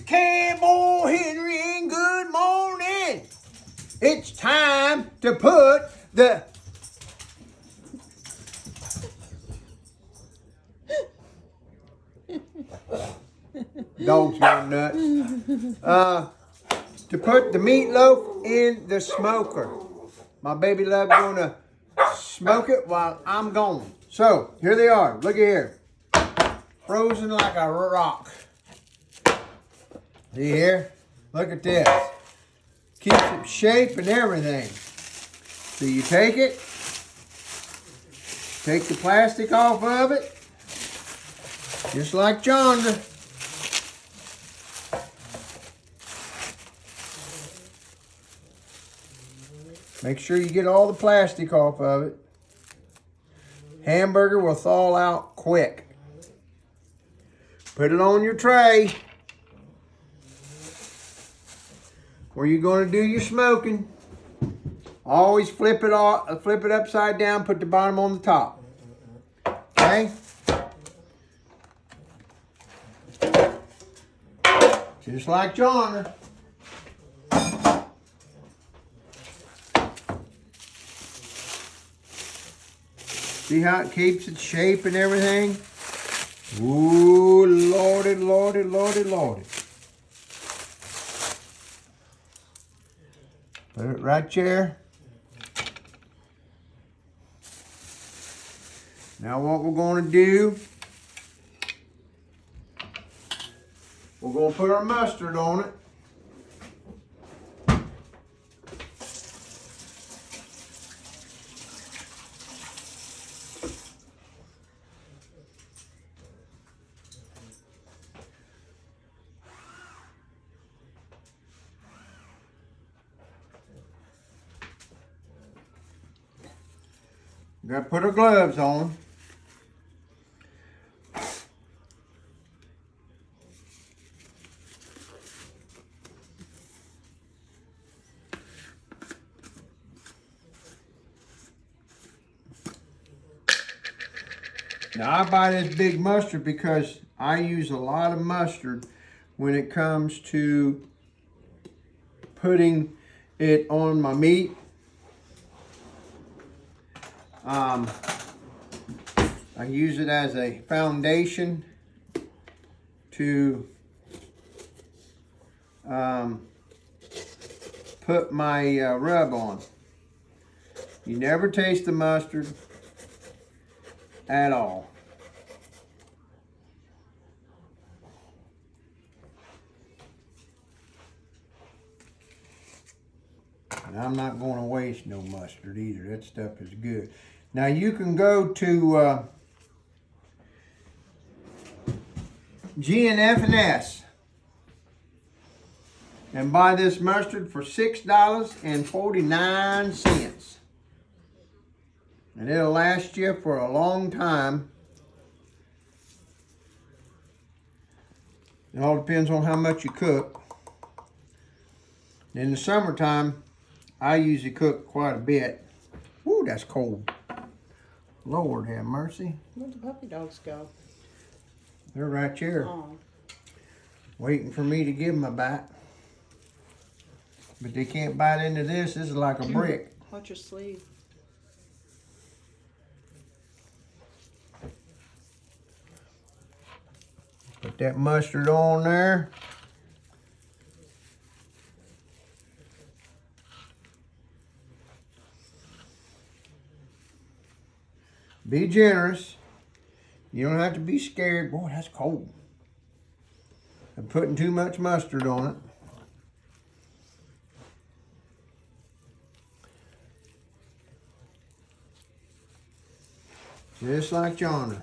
Cowboy Henry and good morning. It's time to put the dog's going nuts. To put the meatloaf in the smoker. My baby love's gonna smoke it while I'm gone. So here they are. Look at here, frozen like a rock. See here? Look at this. Keeps its shape and everything. So you take it, take the plastic off of it, just like yonder. Make sure you get all the plastic off of it. Hamburger will thaw out quick. Put it on your tray where you're going to do your smoking. Always flip it upside down, put the bottom on the top. Okay? Just like yonder. See how it keeps its shape and everything? Ooh, lordy, lordy, lordy, lordy. Put it right there. Now what we're going to do, we're going to put our mustard on it. Got to put our gloves on. Now I buy this big mustard because I use a lot of mustard when it comes to putting it on my meat. I use it as a foundation to put my rub on. You never taste the mustard at all. And I'm not going to waste no mustard either. That stuff is good. Now you can go to G&F&S and buy this mustard for $6.49. And it'll last you for a long time. It all depends on how much you cook. In the summertime, I usually cook quite a bit. Woo, that's cold. Lord have mercy. Where'd the puppy dogs go? They're right here. Oh. Waiting for me to give them a bite. But they can't bite into this. This is like a brick. Watch your sleeve. Put that mustard on there. Be generous. You don't have to be scared. Boy, that's cold. I'm putting too much mustard on it. Just like yonder.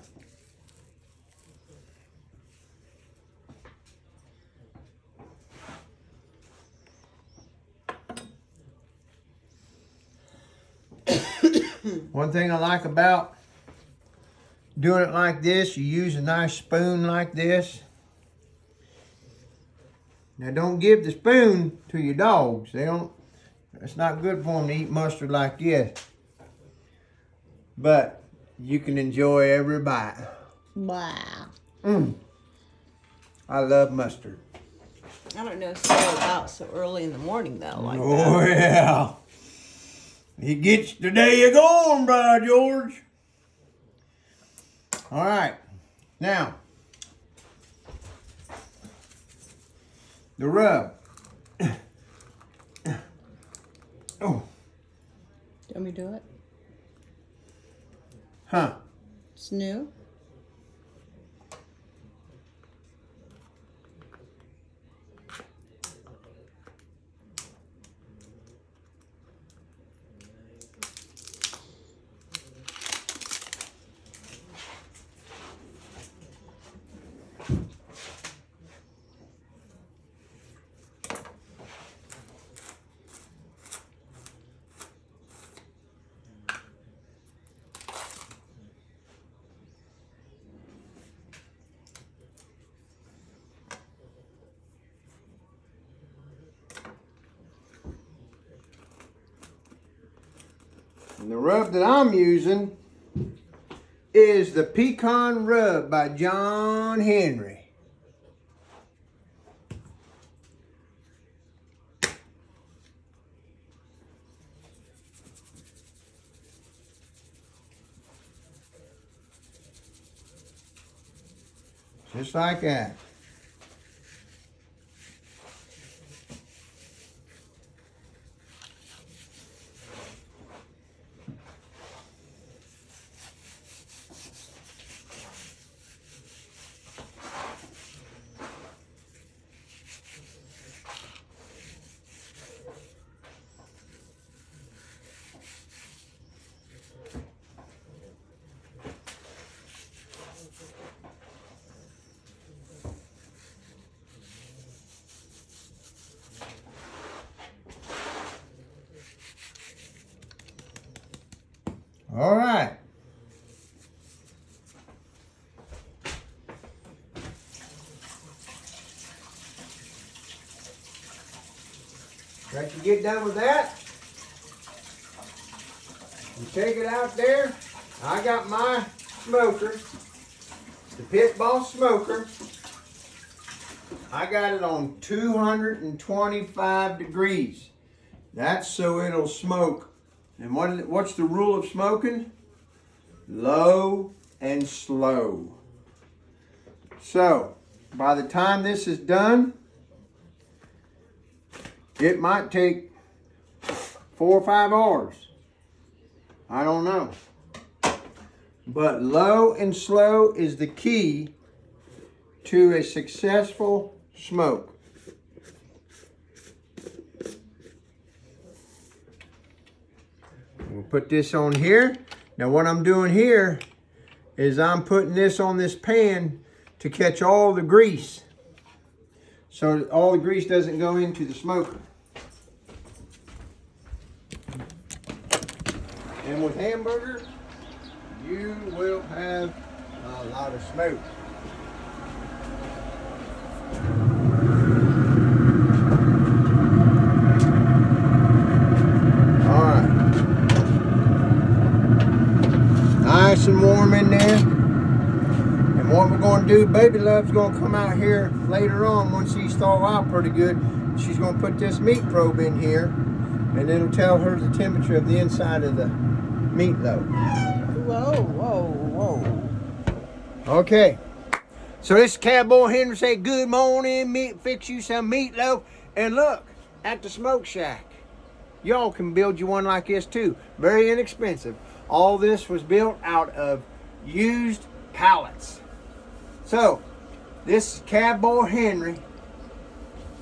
One thing I like about doing it like this, you use a nice spoon like this. Now don't give the spoon to your dogs. It's not good for them to eat mustard like this. But you can enjoy every bite. Wow. I love mustard. I don't know so about so early in the morning though, like Oh, that. yeah. It gets the day you're going, by George. All right. Now, the rub. Oh. Want me to do it? Huh. It's new. And the rub that I'm using is the Pecan Rub by Cowboy Henry. Just like that. All right. After you get done with that, you take it out there. I got my smoker, the Pit Boss smoker. I got it on 225 degrees. That's so it'll smoke. And what's the rule of smoking? Low and slow. So, by the time this is done, it might take 4 or 5 hours. I don't know. But low and slow is the key to a successful smoke. We'll put this on here. Now what I'm doing here is I'm putting this on this pan to catch all the grease, so all the grease doesn't go into the smoker. And with hamburgers, you will have a lot of smoke. All right. Nice and warm in there. And what we're going to do, Baby Love's going to come out here later on once these thaw out pretty good. She's going to put this meat probe in here, and it'll tell her the temperature of the inside of the meatloaf. Whoa, whoa, whoa. Okay. So this is Cowboy Henry say good morning, fix you some meatloaf. And look, at the smoke shack. Y'all can build you one like this too. Very inexpensive. All this was built out of used pallets. So, this is Cowboy Henry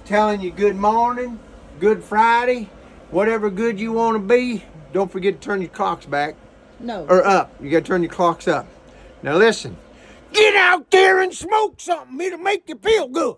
telling you good morning, good Friday, whatever good you want to be. Don't forget to turn your clocks back. No. Or up. You got to turn your clocks up. Now listen. Get out there and smoke something. It'll make you feel good.